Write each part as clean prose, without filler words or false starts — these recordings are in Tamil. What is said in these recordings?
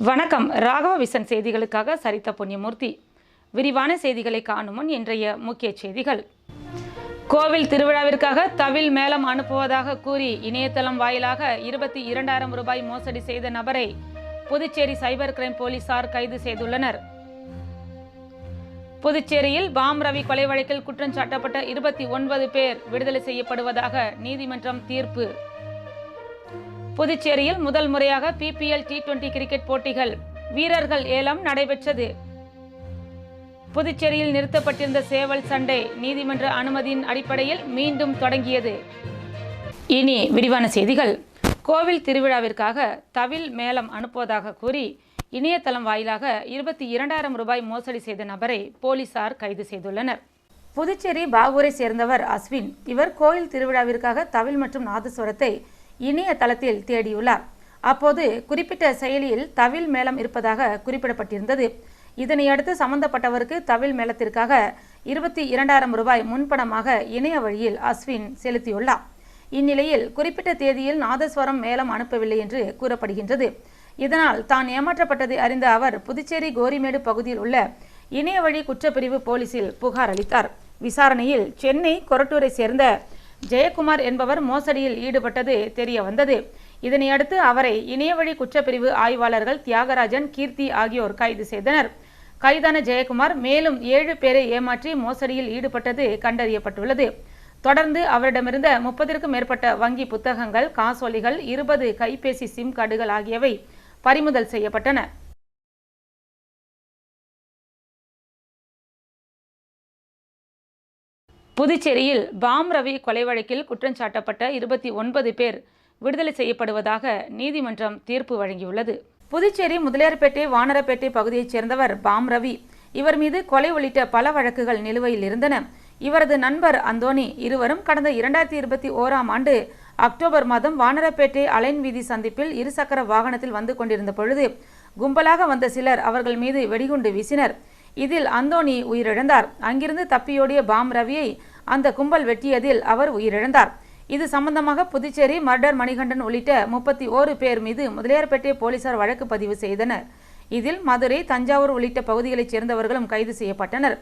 வணக்கம். ராகவ விசன் செய்திகளுக்காக சரித்த புண்ணியமூர்த்தி. விரிவான செய்திகளை காணும் முன் இன்றைய முக்கிய செய்திகள். கோவில் திருவிழாவிற்காக தவில் மேளம் அனுப்புவதாக கூறி இணையதளம் வாயிலாக 22,000 ரூபாய் மோசடி செய்த நபரை புதுச்சேரி சைபர் கிரைம் போலீசார் கைது செய்துள்ளனர். புதுச்சேரியில் பாம் ரவி கொலை வழக்கில் குற்றம் சாட்டப்பட்ட 29 பேர் விடுதலை செய்யப்படுவதாக நீதிமன்றம் தீர்ப்பு. புதுச்சேரியில் முதல் முறையாக PPL T20 கிரிக்கெட் போட்டிகள் வீரர்கள் ஏலம் நடைபெற்றது. புதுச்சேரியில் நிறுத்தப்பட்டிருந்த சேவல் சண்டை நீதிமன்ற அனுமதியின் அடிப்படையில் மீண்டும் தொடங்கியது. இனி விரிவான செய்திகள். கோவில் திருவிழாவிற்காக தவில் மேளம் அனுப்புவதாக கூறி இணையதளம் வாயிலாக 22,000 ரூபாய் மோசடி செய்த நபரை போலீசார் கைது செய்துள்ளனர். புதுச்சேரி பாகூரை சேர்ந்தவர் அஸ்வின். இவர் கோயில் திருவிழாவிற்காக தவில் மற்றும் நாதஸ்வரத்தை இணையதளத்தில் தேடியுள்ளார். அப்போது குறிப்பிட்ட செயலியில் தவில் மேளம் இருப்பதாக குறிப்பிடப்பட்டிருந்தது. இதனையடுத்து சம்பந்தப்பட்டவருக்கு தவில் மேளத்திற்காக 22,000 ரூபாய் முன்பணமாக இணைய வழியில் அஸ்வின் செலுத்தியுள்ளார். இந்நிலையில் குறிப்பிட்ட தேதியில் நாதஸ்வரம் மேளம் அனுப்பவில்லை என்று கூறப்படுகின்றது. இதனால் தான் ஏமாற்றப்பட்டதை அறிந்த அவர் புதுச்சேரி கோரிமேடு பகுதியில் உள்ள இணைய வழி குற்றப்பிரிவு போலீசில் புகார் அளித்தார். விசாரணையில் சென்னை கொரட்டூரை சேர்ந்த ஜெயக்குமார் என்பவர் மோசடியில் ஈடுபட்டது தெரிய வந்தது. இதனையடுத்து அவரை இணையவழி குற்றப்பிரிவு ஆய்வாளர்கள் தியாகராஜன், கீர்த்தி ஆகியோர் கைது செய்தனர். கைதான ஜெயக்குமார் மேலும் 7 பேரை ஏமாற்றி மோசடியில் ஈடுபட்டது கண்டறியப்பட்டுள்ளது. தொடர்ந்து அவரிடமிருந்த 30க்கும் மேற்பட்ட வங்கி புத்தகங்கள், காசோலிகள், 20 கைபேசி சிம் கார்டுகள் ஆகியவை பறிமுதல் செய்யப்பட்டன. புதுச்சேரியில் பாம் ரவி கொலை வழக்கில் குற்றம் சாட்டப்பட்ட 29 பேர் விடுதலை செய்யப்படுவதாக நீதிமன்றம் தீர்ப்பு வழங்கியுள்ளது. புதுச்சேரி முதலியார்பேட்டை, வானரப்பேட்டை பகுதியைச் சேர்ந்தவர் பாம் ரவி. இவர் மீது கொலை உள்ளிட்ட பல வழக்குகள் நிலுவையில் இருந்தன. இவரது நண்பர் அந்தோணி இருவரும் கடந்த 2021ஆம் ஆண்டு அக்டோபர் மாதம் வானரப்பேட்டை அலைன் வீதி சந்திப்பில் இருசக்கர வாகனத்தில் வந்து கொண்டிருந்த பொழுது கும்பலாக வந்த சிலர் அவர்கள் மீது வெடிகுண்டு வீசினர். இதில் அந்தோணி உயிரிழந்தார். அங்கிருந்து தப்பியோடிய பாம் ரவியை அந்த கும்பல் வெட்டியதில் அவர் உயிரிழந்தார். இது சம்பந்தமாக புதுச்சேரி மர்டர் மணிகண்டன் உள்ளிட்ட 31 பேர் மீது முதலியார்பேட்டை போலீசார் வழக்கு பதிவு செய்தனர். இதில் மதுரை, தஞ்சாவூர் உள்ளிட்ட பகுதிகளைச் சேர்ந்தவர்களும் கைது செய்யப்பட்டனர்.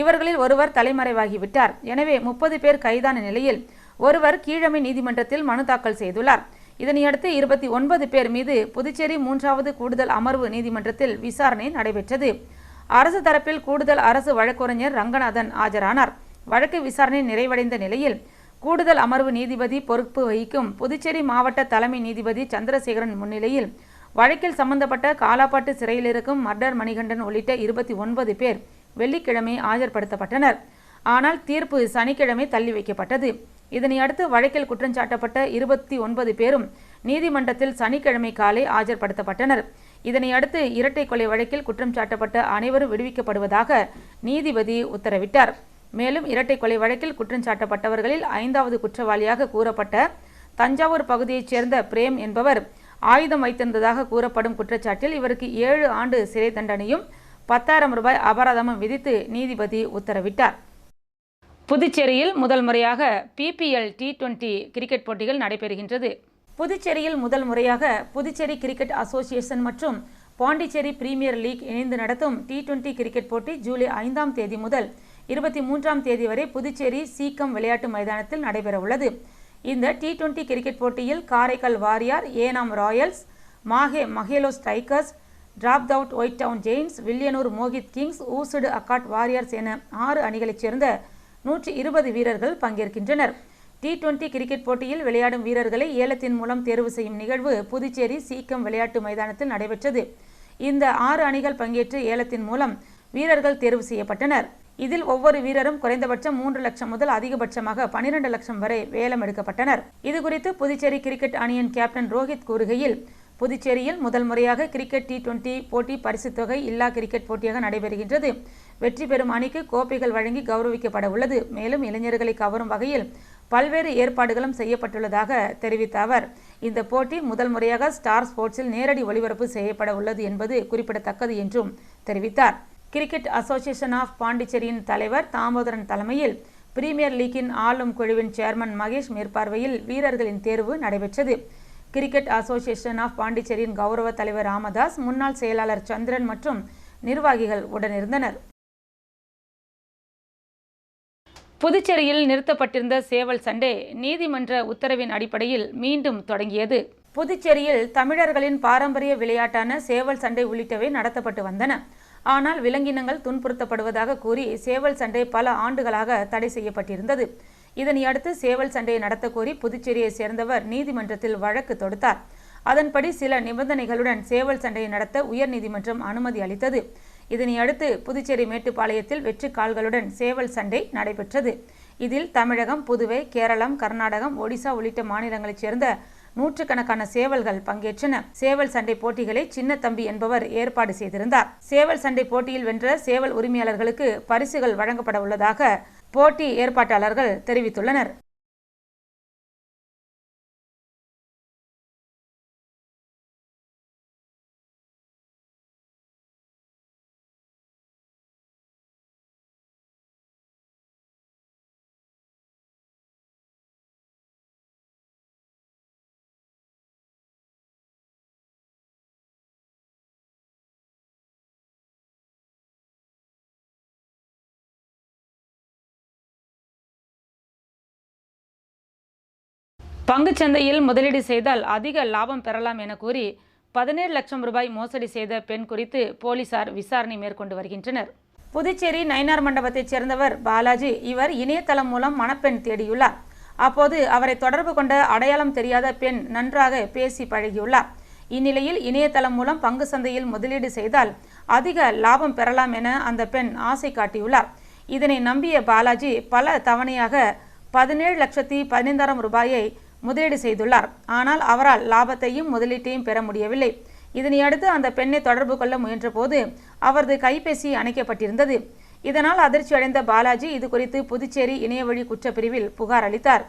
இவர்களில் ஒருவர் தலைமறைவாகிவிட்டார். எனவே 30 பேர் கைதான நிலையில் ஒருவர் கீழமை நீதிமன்றத்தில் மனு தாக்கல் செய்துள்ளார். இதனையடுத்து 29 பேர் மீது புதுச்சேரி 3வது கூடுதல் அமர்வு நீதிமன்றத்தில் விசாரணை நடைபெற்றது. அரசு தரப்பில் கூடுதல் அரசு வழக்கறிஞர் ரங்கநாதன் ஆஜரானார். வழக்கு விசாரணை நிறைவடைந்த நிலையில் கூடுதல் அமர்வு நீதிபதி பொறுப்பு வகிக்கும் புதுச்சேரி மாவட்ட தலைமை நீதிபதி சந்திரசேகரன் முன்னிலையில் வழக்கில் சம்பந்தப்பட்ட காலாப்பாட்டு சிறையில் இருக்கும் மர்டர் மணிகண்டன் உள்ளிட்ட 29 பேர் வெள்ளிக்கிழமை ஆஜர்படுத்தப்பட்டனர். ஆனால் தீர்ப்பு சனிக்கிழமை தள்ளி வைக்கப்பட்டது. இதனையடுத்து வழக்கில் குற்றஞ்சாட்டப்பட்ட 29 பேரும் நீதிமன்றத்தில் சனிக்கிழமை காலை ஆஜர்படுத்தப்பட்டனர். இதனையடுத்து இரட்டை கொலை வழக்கில் குற்றம் சாட்டப்பட்ட அனைவரும் விடுவிக்கப்படுவதாக நீதிபதி உத்தரவிட்டார். மேலும் இரட்டை கொலை வழக்கில் குற்றம் சாட்டப்பட்டவர்களில் 5வது குற்றவாளியாக கூறப்பட்ட தஞ்சாவூர் பகுதியைச் சேர்ந்த பிரேம் என்பவர் ஆயுதம் வைத்திருந்ததாக கூறப்படும் குற்றச்சாட்டில் இவருக்கு 7 ஆண்டு சிறை தண்டனையும் 10,000 ரூபாய் அபராதமும் விதித்து நீதிபதி உத்தரவிட்டார். புதுச்சேரியில் முதல் முறையாக PPL T20 கிரிக்கெட் போட்டிகள் நடைபெறுகின்றது. புதுச்சேரியில் முதல் முறையாக புதுச்சேரி கிரிக்கெட் அசோசியேஷன் மற்றும் பாண்டிச்சேரி பிரீமியர் லீக் இணைந்து நடத்தும் T20 கிரிக்கெட் போட்டி ஜூலை 5ஆம் தேதி முதல் 23ஆம் தேதி வரை புதுச்சேரி சீக்கம் விளையாட்டு மைதானத்தில் நடைபெற உள்ளது. இந்த T20 கிரிக்கெட் போட்டியில் காரைக்கால் வாரியார், ஏனாம் ராயல்ஸ், மாஹே மஹேலோ ஸ்ட்ரைக்கர்ஸ், டிராப் அவுட் white town giants, Villianur Mohit kings, Oussudu Akkad warriors என 6 அணிகளைச் சேர்ந்த 120 வீரர்கள் பங்கேற்கின்றனர். T20 கிரிக்கெட் போட்டியில் விளையாடும் வீரர்களை ஏலத்தின் மூலம் தேர்வு செய்யும் நிகழ்வு புதுச்சேரி சீக்கம் விளையாட்டு மைதானத்தில் நடைபெற்றது. இந்த 6 அணிகள் பங்கேற்று ஏலத்தின் மூலம் வீரர்கள் தேர்வு செய்யப்பட்டனர். இதில் ஒவ்வொரு வீரரும் குறைந்தபட்சம் 3 லட்சம் முதல் அதிகபட்சமாக 12 லட்சம் வரை ஏலம் எடுக்கப்பட்டனர். இதுகுறித்து புதுச்சேரி கிரிக்கெட் அணியின் கேப்டன் ரோஹித் கூறுகையில், புதுச்சேரியில் முதல் முறையாக கிரிக்கெட் T20 போட்டி பரிசுத் தொகை இல்லா கிரிக்கெட் போட்டியாக நடைபெறுகின்றது. வெற்றி பெறும் அணிக்கு கோப்பைகள் வழங்கி கௌரவிக்கப்பட உள்ளது. மேலும் இளைஞர்களை கவரும் வகையில் பல்வேறு ஏற்பாடுகளும் செய்யப்பட்டுள்ளதாக தெரிவித்த அவர், இந்த போட்டி முதல் முறையாக ஸ்டார் ஸ்போர்ட்ஸில் நேரடி ஒளிபரப்பு செய்யப்பட உள்ளது என்பது குறிப்பிடத்தக்கது என்றும் தெரிவித்தார். கிரிக்கெட் அசோசியேஷன் ஆஃப் பாண்டிச்சேரியின் தலைவர் தாமோதரன் தலைமையில் பிரீமியர் லீக்கின் ஆளும் குழுவின் சேர்மன் மகேஷ் மேற்பார்வையில் வீரர்களின் தேர்வு நடைபெற்றது. கிரிக்கெட் அசோசியேஷன் ஆஃப் பாண்டிச்சேரியின் கௌரவ தலைவர் ராமதாஸ், முன்னாள் செயலாளர் சந்திரன் மற்றும் நிர்வாகிகள் உடனிருந்தனர். புதுச்சேரியில் நிறுத்தப்பட்டிருந்த சேவல் சண்டை நீதிமன்ற உத்தரவின் அடிப்படையில் மீண்டும் தொடங்கியது. புதுச்சேரியில் தமிழர்களின் பாரம்பரிய விளையாட்டான சேவல் சண்டை உள்ளிட்டவை நடத்தப்பட்டு வந்தன. ஆனால் விலங்கினங்கள் துன்புறுத்தப்படுவதாக கூறி சேவல் சண்டை பல ஆண்டுகளாக தடை செய்யப்பட்டிருந்தது. இதனையடுத்து சேவல் சண்டையை நடத்த கோரி புதுச்சேரியை சேர்ந்தவர் நீதிமன்றத்தில் வழக்கு தொடுத்தார். அதன்படி சில நிபந்தனைகளுடன் சேவல் சண்டையை நடத்த உயர்நீதிமன்றம் அனுமதி அளித்தது. இதனையடுத்து புதுச்சேரி மேட்டுப்பாளையத்தில் வெற்றி கால்களுடன் சேவல் சண்டை நடைபெற்றது. இதில் தமிழகம், புதுவை, கேரளம், கர்நாடகம், ஒடிசா உள்ளிட்ட மாநிலங்களைச் சேர்ந்த நூற்றுக்கணக்கான சேவல்கள் பங்கேற்றன. சேவல் சண்டை போட்டிகளை சின்னத்தம்பி என்பவர் ஏற்பாடு செய்திருந்தார். சேவல் சண்டை போட்டியில் வென்ற சேவல் உரிமையாளர்களுக்கு பரிசுகள் வழங்கப்பட உள்ளதாக போட்டி ஏற்பாட்டாளர்கள் தெரிவித்துள்ளனர். பங்குச்சந்தையில் முதலீடு செய்தால் அதிக லாபம் பெறலாம் என கூறி 17 லட்சம் ரூபாய் மோசடி செய்த பெண் குறித்து போலீசார் விசாரணை மேற்கொண்டு வருகின்றனர். புதுச்சேரி நயினார் மண்டபத்தைச் சேர்ந்தவர் பாலாஜி. இவர் இணையதளம் மூலம் மணப்பெண் தேடியுள்ளார். அப்போது அவரை தொடர்பு கொண்ட அடையாளம் தெரியாத பெண் நன்றாக பேசி பழகியுள்ளார். இந்நிலையில் இணையதளம் மூலம் பங்கு சந்தையில் முதலீடு செய்தால் அதிக லாபம் பெறலாம் என அந்த பெண் ஆசை காட்டியுள்ளார். இதனை நம்பிய பாலாஜி பல தவணையாக 17,15,000 ரூபாயை முதலீடு செய்துள்ளார். ஆனால் அவரால் லாபத்தையும் முதலீட்டையும் பெற முடியவில்லை. இதனையடுத்து அந்த பெண்ணை தொடர்பு கொள்ள முயன்ற போது அவரது கைபேசி அணைக்கப்பட்டிருந்தது. இதனால் அதிர்ச்சி அடைந்த பாலாஜி இது குறித்து புதுச்சேரி இணையவழி குற்றப்பிரிவில் புகார் அளித்தார்.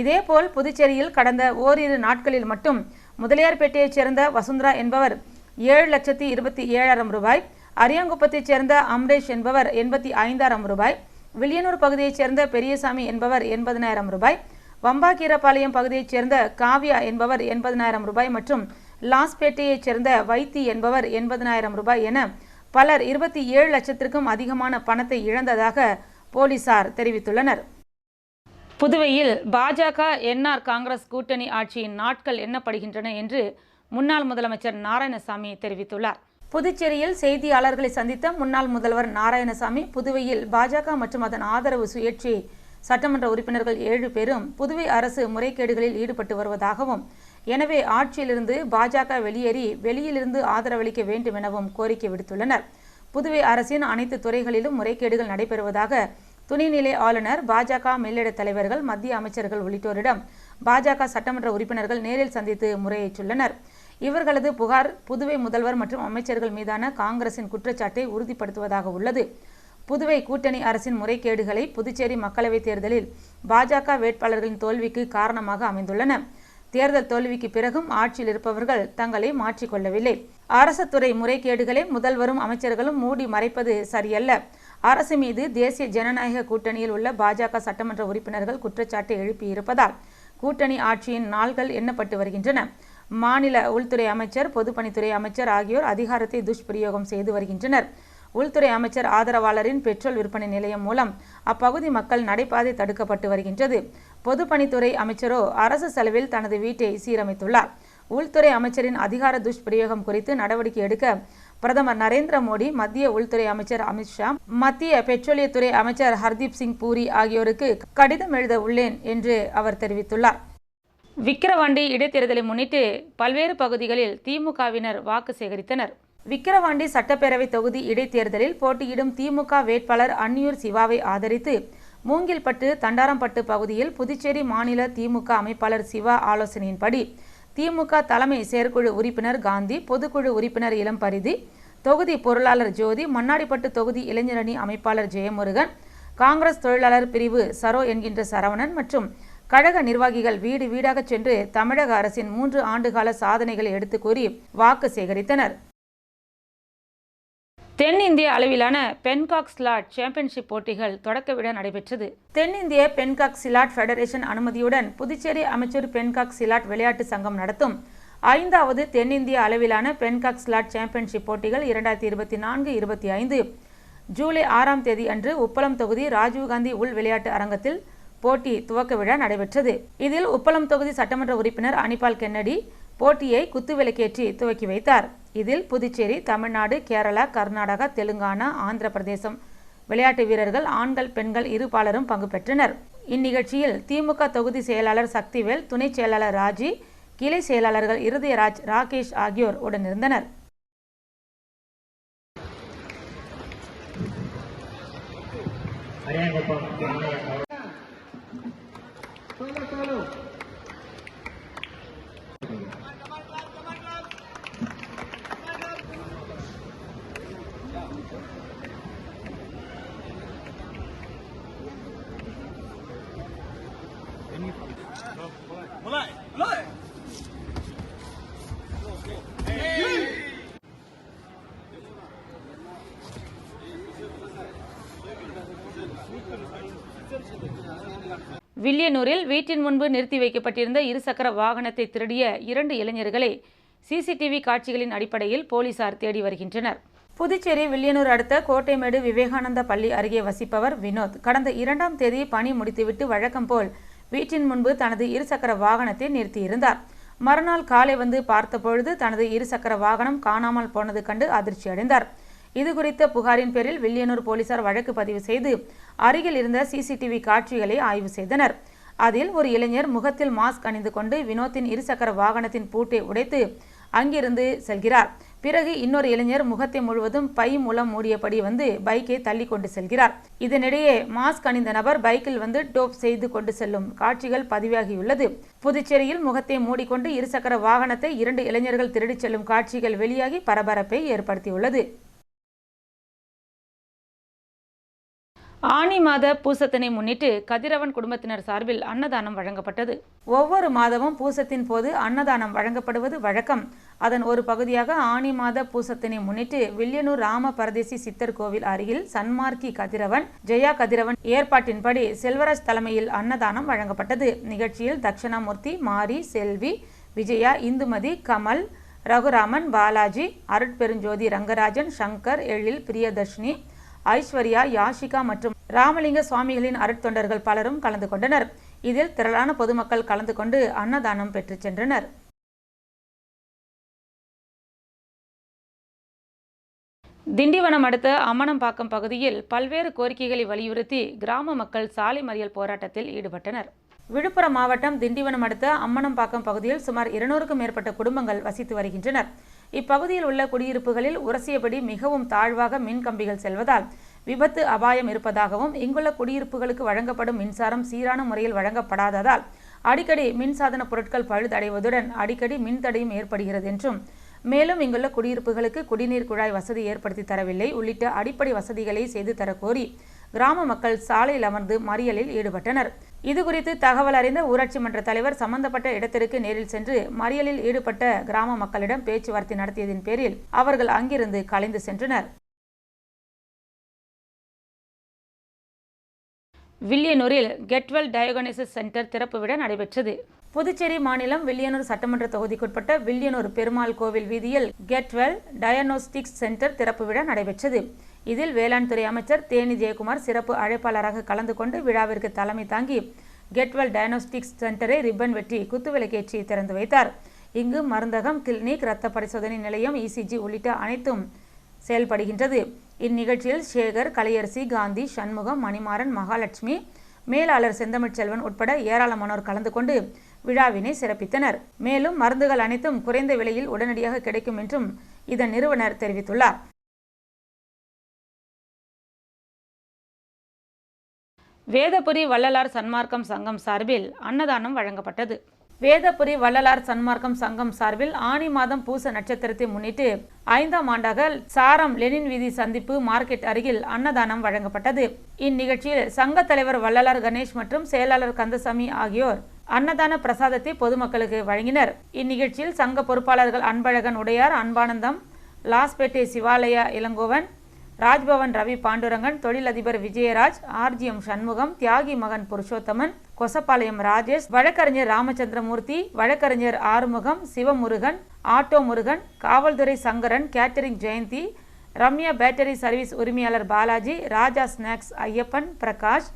இதேபோல் புதுச்சேரியில் கடந்த ஓரிரு நாட்களில் மட்டும் முதலியார்பேட்டையைச் சேர்ந்த வசுந்தரா என்பவர் 7,27,000 ரூபாய், அரியாங்குப்பத்தைச் சேர்ந்த அம்ரேஷ் என்பவர் 85,000 ரூபாய், வில்லியனூர் பகுதியைச் சேர்ந்த பெரியசாமி என்பவர் 80,000 ரூபாய், வம்பாக்கீரபாளையம் பகுதியைச் சேர்ந்த காவ்யா என்பவர் 80,000 ரூபாய் மற்றும் லாஸ்பேட்டையைச் சேர்ந்த வைத்தி என்பவர் 80,000 ரூபாய் என பலர் 27 லட்சத்திற்கும் அதிகமான பணத்தை இழந்ததாக போலீசார் தெரிவித்துள்ளனர். புதுவையில் பாஜக என்ஆர் காங்கிரஸ் கூட்டணி ஆட்சியின் நாட்கள் எண்ணப்படுகின்றன என்று முன்னாள் முதலமைச்சர் நாராயணசாமி தெரிவித்துள்ளார். புதுச்சேரியில் செய்தியாளர்களை சந்தித்த முன்னாள் முதல்வர் நாராயணசாமி, புதுவையில் பாஜக மற்றும் அதன் ஆதரவு சுயேட்சை சட்டமன்ற உறுப்பினர்கள் 7 பேரும் புதுவை அரசு முறைகேடுகளில் ஈடுபட்டு வருவதாகவும், எனவே ஆட்சியிலிருந்து பாஜக வெளியேறி வெளியிலிருந்து ஆதரவளிக்க வேண்டும் எனவும் கோரிக்கை விடுத்துள்ளனர். புதுவை அரசின் அனைத்து துறைகளிலும் முறைகேடுகள் நடைபெறுவதாக துணைநிலை ஆளுநர், பாஜக மேலிட தலைவர்கள், மத்திய அமைச்சர்கள் உள்ளிட்டோரிடம் பாஜக சட்டமன்ற உறுப்பினர்கள் நேரில் சந்தித்து முறையிட்டுள்ளனர். இவர்களது புகார் புதுவை முதல்வர் மற்றும் அமைச்சர்கள் மீதான காங்கிரசின் குற்றச்சாட்டை உறுதிப்படுத்துவதாக உள்ளது. புதுவை கூட்டணி அரசின் முறைகேடுகளை புதுச்சேரி மக்களவைத் தேர்தலில் பாஜக வேட்பாளர்களின் தோல்விக்கு காரணமாக அமைந்துள்ளன. தேர்தல் தோல்விக்கு பிறகும் ஆட்சியில் இருப்பவர்கள் தங்களை மாற்றிக்கொள்ளவில்லை. அரசு துறை முறைகேடுகளை முதல்வரும் அமைச்சர்களும் மூடி மறைப்பது சரியல்ல. அரசு மீது தேசிய ஜனநாயக கூட்டணியில் உள்ள பாஜக சட்டமன்ற உறுப்பினர்கள் குற்றச்சாட்டை எழுப்பியிருப்பதால் கூட்டணி ஆட்சியின் நாள்கள் எண்ணப்பட்டு வருகின்றன. மாநில உள்துறை அமைச்சர், பொதுப்பணித்துறை அமைச்சர் ஆகியோர் அதிகாரத்தை துஷ்பிரயோகம் செய்து வருகின்றனர். உள்துறை அமைச்சர் ஆதரவாளரின் பெட்ரோல் விற்பனை நிலையம் மூலம் அப்பகுதி மக்கள் நடைபாதை தடுக்கப்பட்டு வருகின்றது. பொதுப்பணித்துறை அமைச்சரோ அரசு செலவில் தனது வீட்டை சீரமைத்துள்ளார். உள்துறை அமைச்சரின் அதிகார துஷ்பிரயோகம் குறித்து நடவடிக்கை எடுக்க பிரதமர் நரேந்திர மோடி, மத்திய உள்துறை அமைச்சர் அமித்ஷா, மத்திய பெட்ரோலியத்துறை அமைச்சர் ஹர்தீப் சிங் பூரி ஆகியோருக்கு கடிதம் எழுத உள்ளேன் என்று அவர் தெரிவித்துள்ளார். விக்கிரவாண்டி இடைத்தேர்தலை முன்னிட்டு பல்வேறு பகுதிகளில் திமுகவினர் வாக்கு சேகரித்தனர். விக்கிரவாண்டி சட்டப்பேரவை தொகுதி இடைத்தேர்தலில் போட்டியிடும் திமுக வேட்பாளர் அன்னியூர் சிவாவை ஆதரித்து மூங்கில்பட்டு, தண்டாரம்பட்டு பகுதியில் புதுச்சேரி மாநில திமுக அமைப்பாளர் சிவா ஆலோசனையின்படி திமுக தலைமை செயற்குழு உறுப்பினர் காந்தி, பொதுக்குழு உறுப்பினர் இளம்பரிதி, தொகுதி பொருளாளர் ஜோதி, மண்ணாடிப்பட்டு தொகுதி இளைஞரணி அமைப்பாளர் ஜெயமுருகன், காங்கிரஸ் தொழிலாளர் பிரிவு சரோ என்கின்ற சரவணன் மற்றும் கழக நிர்வாகிகள் வீடு வீடாக சென்று தமிழக அரசின் 3 ஆண்டுகால சாதனைகளை எடுத்து கூறி வாக்கு சேகரித்தனர். தென்னிந்திய அளவிலான பென்காக் ஸ்லாட் சாம்பியன்ஷிப் போட்டிகள் தொடக்க விழா நடைபெற்றது. தென்னிந்திய பென்காக் சிலாட் ஃபெடரேஷன் அனுமதியுடன் புதுச்சேரி அமைச்சர் பென்காக் சிலாட் விளையாட்டு சங்கம் நடத்தும் 5வது தென்னிந்திய அளவிலான பென்காக் ஸ்லாட் சாம்பியன்ஷிப் போட்டிகள் 2024-25 ஜூலை 6ஆம் தேதி அன்று உப்பளம் தொகுதி ராஜீவ்காந்தி உள் விளையாட்டு அரங்கத்தில் போட்டி துவக்க விழா நடைபெற்றது. இதில் உப்பளம் தொகுதி சட்டமன்ற உறுப்பினர் அனிபால் கென்னடி போட்டியை குத்துவிளக்கேற்றி துவக்கி வைத்தார். இதில் புதுச்சேரி, தமிழ்நாடு, கேரளா, கர்நாடகா, தெலுங்கானா, ஆந்திர பிரதேசம் விளையாட்டு வீரர்கள் ஆண்கள், பெண்கள் இரு பாலரும் பங்கு பெற்றனர். இந்நிகழ்ச்சியில் திமுக தொகுதி செயலாளர் சக்திவேல், துணை செயலாளர் ராஜி, கிளை செயலாளர்கள் இருதயராஜ், ராகேஷ் ஆகியோர் உடனிருந்தனர். வில்லியனூரில் வீட்டின் முன்பு நிறுத்தி வைக்கப்பட்டிருந்த இருசக்கர வாகனத்தை திருடிய 2 இளைஞர்களை சிசிடிவி காட்சிகளின் அடிப்படையில் போலீசார் தேடி வருகின்றனர். புதுச்சேரி வில்லியனூர் அடுத்த கோட்டைமேடு விவேகானந்தா பள்ளி அருகே வசிப்பவர் வினோத் கடந்த 2ஆம் தேதி பணி முடித்துவிட்டு வழக்கம் போல் வீட்டின் முன்பு தனது இருசக்கர வாகனத்தை நிறுத்தியிருந்தார். மறுநாள் காலை வந்து பார்த்தபொழுது தனது இருசக்கர வாகனம் காணாமல் போனது கண்டு அதிர்ச்சி அடைந்தார். இதுகுறித்த புகாரின் பேரில் வில்லியனூர் போலீசார் வழக்கு பதிவு செய்து அருகில் இருந்த சிசிடிவி காட்சிகளை ஆய்வு செய்தனர். அதில் ஒரு இளைஞர் முகத்தில் மாஸ்க் அணிந்து கொண்டு வினோத்தின் இருசக்கர வாகனத்தின் பூட்டை உடைத்து அங்கிருந்து செல்கிறார். பிறகு இன்னொரு இளைஞர் முகத்தை முழுவதும் பை மூலம் மூடியபடி வந்து பைக்கை தள்ளி கொண்டு செல்கிறார். இதனிடையே மாஸ்க் அணிந்த நபர் பைக்கில் வந்து டோப் செய்து கொண்டு செல்லும் காட்சிகள் பதிவாகியுள்ளது. புதுச்சேரியில் முகத்தை மூடிக்கொண்டு இருசக்கர வாகனத்தை 2 இளைஞர்கள் திருடிச் செல்லும் காட்சிகள் வெளியாகி பரபரப்பை ஏற்படுத்தியுள்ளது. ஆனி மாத பூசத்தினை முன்னிட்டு கதிரவன் குடும்பத்தினர் சார்பில் அன்னதானம் வழங்கப்பட்டது. ஒவ்வொரு மாதமும் பூசத்தின் போது அன்னதானம் வழங்கப்படுவது வழக்கம். அதன் ஒரு பகுதியாக ஆனி மாத பூசத்தினை முன்னிட்டு வில்லியனூர் ராம பரதேசி சித்தர் கோவில் அருகில் சன்மார்க்கி கதிரவன், ஜெயா கதிரவன் ஏற்பாட்டின்படி செல்வராஜ் தலைமையில் அன்னதானம் வழங்கப்பட்டது. நிகழ்ச்சியில் தட்சணாமூர்த்தி, மாரி, செல்வி, விஜயா, இந்துமதி, கமல், ரகுராமன், பாலாஜி, அருட்பெருஞ்சோதி, ரங்கராஜன், சங்கர், எழில், பிரியதர்ஷினி, ஐஸ்வர்யா, யாஷிகா மற்றும் ராமலிங்க சுவாமிகளின் அருட்தொண்டர்கள் பலரும் கலந்து கொண்டனர். இதில் திரளான பொதுமக்கள் கலந்து கொண்டு அன்னதானம் பெற்று சென்றனர். திண்டிவனம் அடுத்த அம்மனம்பாக்கம் பகுதியில் பல்வேறு கோரிக்கைகளை வலியுறுத்தி கிராம மக்கள் சாலை மறியல் போராட்டத்தில் ஈடுபட்டனர். விழுப்புரம் மாவட்டம் திண்டிவனம் அடுத்த அம்மனம்பாக்கம் பகுதியில் சுமார் 200க்கும் மேற்பட்ட குடும்பங்கள் வசித்து வருகின்றனர். இப்பகுதியில் உள்ள குடியிருப்புகளில் உரசியபடி மிகவும் தாழ்வாக மின் கம்பிகள் செல்வதால் விபத்து அபாயம் இருப்பதாகவும், இங்குள்ள குடியிருப்புகளுக்கு வழங்கப்படும் மின்சாரம் சீரான முறையில் வழங்கப்படாததால் அடிக்கடி மின்சாதன பொருட்கள் பழுதடைவதுடன் அடிக்கடி மின்தடையும் ஏற்படுகிறது என்றும், மேலும் இங்குள்ள குடியிருப்புகளுக்கு குடிநீர் குழாய் வசதி ஏற்படுத்தி தரவில்லை உள்ளிட்ட அடிப்படை வசதிகளை செய்து தரக்கோரி கிராம மக்கள் சாலையில் அமர்ந்து மறியலில் ஈடுபட்டனர். இதுகுறித்து தகவல் அறிந்த ஊராட்சி மன்ற தலைவர் சம்பந்தப்பட்ட இடத்திற்கு நேரில் சென்று மறியலில் ஈடுபட்ட கிராம மக்களிடம் பேச்சுவார்த்தை நடத்தியதின் பேரில் அவர்கள் அங்கிருந்து கலைந்து சென்றனர். வில்லியனூரில் கெட்வெல் டயக்னோசிஸ் சென்டர் திறப்பு விழா நடைபெற்றது. புதுச்சேரி மாநிலம் வில்லியனூர் சட்டமன்ற தொகுதிக்குட்பட்ட வில்லியனூர் பெருமாள் கோவில் வீதியில் கெட்வெல் டயக்னோஸ்டிக்ஸ் சென்டர் திறப்பு விழா நடைபெற்றது. இதில் வேளாண் துறை அமைச்சர் தேனி ஜெயக்குமார் சிறப்பு அழைப்பாளராக கலந்து கொண்டு விழாவிற்கு தலைமை தாங்கி கெட்வெல் டயக்னோஸ்டிக்ஸ் சென்டரை ரிப்பன் வெட்டி குத்துவிளக்கேற்றி திறந்து வைத்தார். இங்கு மருந்தகம், கிளினிக், இரத்த பரிசோதனை நிலையம், இசிஜி உள்ளிட்ட அனைத்தும் செயல்படுகின்றது. இந்நிகழ்ச்சியில் சேகர், கலையரசி, காந்தி, சண்முகம், மணிமாறன், மகாலட்சுமி, மேலாளர் செந்தமிழ்ச்செல்வன் உட்பட ஏராளமானோர் கலந்து கொண்டு விழாவினை சிறப்பித்தனர். மேலும் மருந்துகள் அனைத்தும் குறைந்த விலையில் உடனடியாக கிடைக்கும் என்றும் இதன் நிறுவனர் தெரிவித்துள்ளார். வேதபுரி வள்ளலார் சன்மார்க்கம் சங்கம் சார்பில் அன்னதானம் வழங்கப்பட்டது. வேதபுரி வள்ளலார் சன்மார்க்கம் சங்கம் சார்பில் ஆனி மாதம் பூச நட்சத்திரத்தை முன்னிட்டு 5ஆம் ஆண்டாக சாரம் லெனின் வீதி சந்திப்பு மார்க்கெட் அருகில் அன்னதானம் வழங்கப்பட்டது. இந்நிகழ்ச்சியில் சங்க தலைவர் வள்ளலார் கணேஷ் மற்றும் செயலாளர் கந்தசாமி ஆகியோர் அன்னதான பிரசாதத்தை பொதுமக்களுக்கு வழங்கினர். இந்நிகழ்ச்சியில் சங்க பொறுப்பாளர்கள் அன்பழகன் உடையார், அன்பானந்தம், லாஸ்பேட்டை சிவாலயா இளங்கோவன், ராஜ்பவன் ரவி பாண்டுரங்கன், தொழிலதிபர் விஜயராஜ், ஆர்ஜிஎம் சண்முகம், தியாகி மகன் புருஷோத்தமன், கொசப்பாளையம் ராஜேஷ், வழக்கறிஞர் ராமச்சந்திரமூர்த்தி, வழக்கறிஞர் ஆறுமுகம், சிவமுருகன், ஆட்டோ முருகன், காவல்துறை Sankaran, catering Jayanthi, Ramya battery service உரிமையாளர் பாலாஜி, ராஜா ஸ்நாக்ஸ் ஐயப்பன், பிரகாஷ்,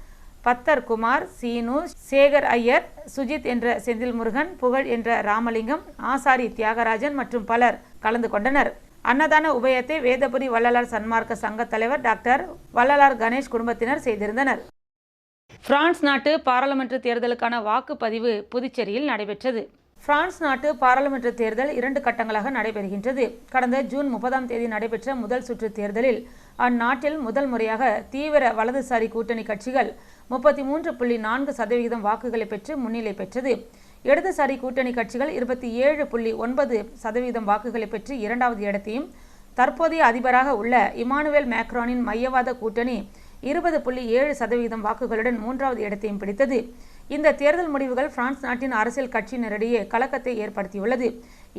பத்தர் குமார், சீனு, சேகர் ஐயர், சுஜித் என்ற செந்தில் முருகன், புகழ் என்ற ராமலிங்கம், ஆசாரி தியாகராஜன் மற்றும் பலர் கலந்து கொண்டனர். அன்னதான உபயத்தை வேதபுரி வள்ளலார் சன்மார்க்க சங்க தலைவர் டாக்டர் வள்ளலார் கணேஷ் குடும்பத்தினர் செய்திருந்தனர். பிரான்ஸ் நாட்டு பாராளுமன்ற தேர்தலுக்கான வாக்குப்பதிவு புதுச்சேரியில் நடைபெற்றது. பிரான்ஸ் நாட்டு பாராளுமன்ற தேர்தல் 2 கட்டங்களாக நடைபெறுகின்றது. கடந்த ஜூன் 30ஆம் தேதி நடைபெற்ற முதல் சுற்று தேர்தலில் அந்நாட்டில் முதல் முறையாக தீவிர வலதுசாரி கூட்டணி கட்சிகள் 33.4% வாக்குகளை பெற்று முன்னிலை பெற்றது. இடதுசாரி கூட்டணி கட்சிகள் 27.9% வாக்குகளை பெற்று 2வது இடத்தையும், தற்போதைய அதிபராக உள்ள இமானுவேல் மேக்ரானின் மையவாத கூட்டணி 20.7% வாக்குகளுடன் 3வது இடத்தையும் பிடித்தது. இந்த தேர்தல் முடிவுகள் பிரான்ஸ் நாட்டின் அரசியல் கட்சியினரிடையே கலக்கத்தை ஏற்படுத்தியுள்ளது.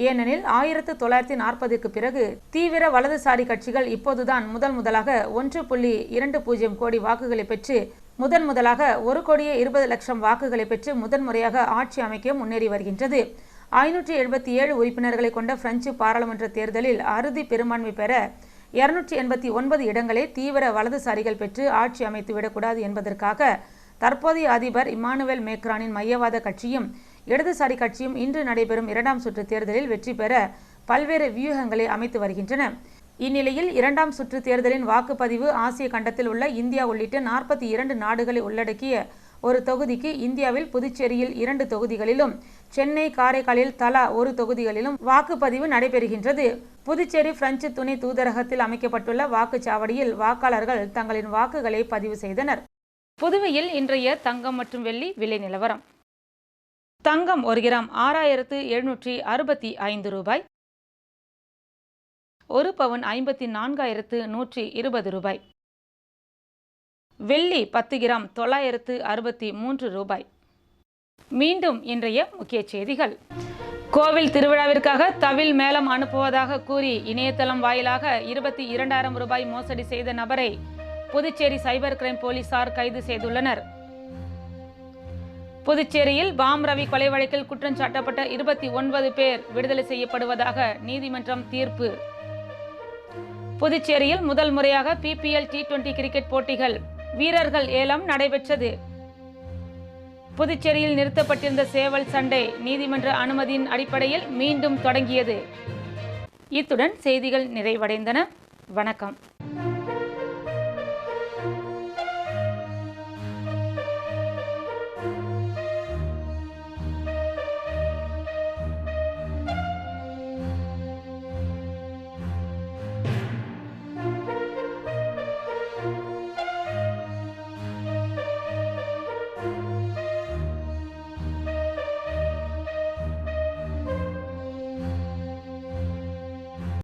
ஏனெனில் 1940க்கு பிறகு தீவிர வலதுசாரி கட்சிகள் இப்போதுதான் முதலாக 1.20 கோடி வாக்குகளை பெற்று முதலாக 1,20,00,000 வாக்குகளை பெற்று முதன்முறையாக ஆட்சி அமைக்க முன்னேறி வருகின்றது. 577 உறுப்பினர்களை கொண்ட பிரெஞ்சு பாராளுமன்ற தேர்தலில் அறுதி பெரும்பான்மை பெற 289 இடங்களை தீவிர வலதுசாரிகள் பெற்று ஆட்சி அமைத்துவிடக்கூடாது என்பதற்காக தற்போதைய அதிபர் இமானுவேல் மேக்ரானின் மையவாத கட்சியும் இடதுசாரி கட்சியும் இன்று நடைபெறும் 2ஆம் சுற்று தேர்தலில் வெற்றி பெற பல்வேறு வியூகங்களை அமைத்து வருகின்றன. இந்நிலையில் 2ஆம் சுற்று தேர்தலின் வாக்குப்பதிவு ஆசிய கண்டத்தில் உள்ள இந்தியா உள்ளிட்ட 42 நாடுகளை உள்ளடக்கிய ஒரு தொகுதிக்கு இந்தியாவில் புதுச்சேரியில் 2 தொகுதிகளிலும், சென்னை, காரைக்காலில் தலா 1 தொகுதிகளிலும் வாக்குப்பதிவு நடைபெறுகின்றது. புதுச்சேரி பிரெஞ்சு துணை தூதரகத்தில் அமைக்கப்பட்டுள்ள வாக்குச்சாவடியில் வாக்காளர்கள் தங்களின் வாக்குகளை பதிவு செய்தனர். புதுவையில் இன்றைய தங்கம் மற்றும் வெள்ளி விலை நிலவரம். தங்கம் 1 கிராம் 6,765 ரூபாய், 1 பவுன் 54,120 ரூபாய். வெள்ளி 10 கிராம் 963 ரூபாய். மீண்டும் இன்றைய முக்கிய செய்திகள். கோவில் திருவிழாவிற்காக தவில் மேளம் அனுப்புவதாக கூறி இணையதளம் வாயிலாக 22,000 ரூபாய் மோசடி செய்த நபரை புதுச்சேரி சைபர் கிரைம் போலீசார் கைது செய்துள்ளனர். புதுச்சேரியில் பாம் ரவி கொலை வழக்கில் குற்றம் சாட்டப்பட்ட 29 பேர் விடுதலை செய்யப்படுவதாக நீதிமன்றம் தீர்ப்பு. புதுச்சேரியில் முதல் முறையாக PPL T20 கிரிக்கெட் போட்டிகள் வீரர்கள் ஏலம் நடைபெற்றது. புதுச்சேரியில் நிறுத்தப்பட்டிருந்த சேவல் சண்டை நீதிமன்ற அனுமதியின் அடிப்படையில் மீண்டும் தொடங்கியது. இத்துடன் செய்திகள் நிறைவடைந்தன. வணக்கம்.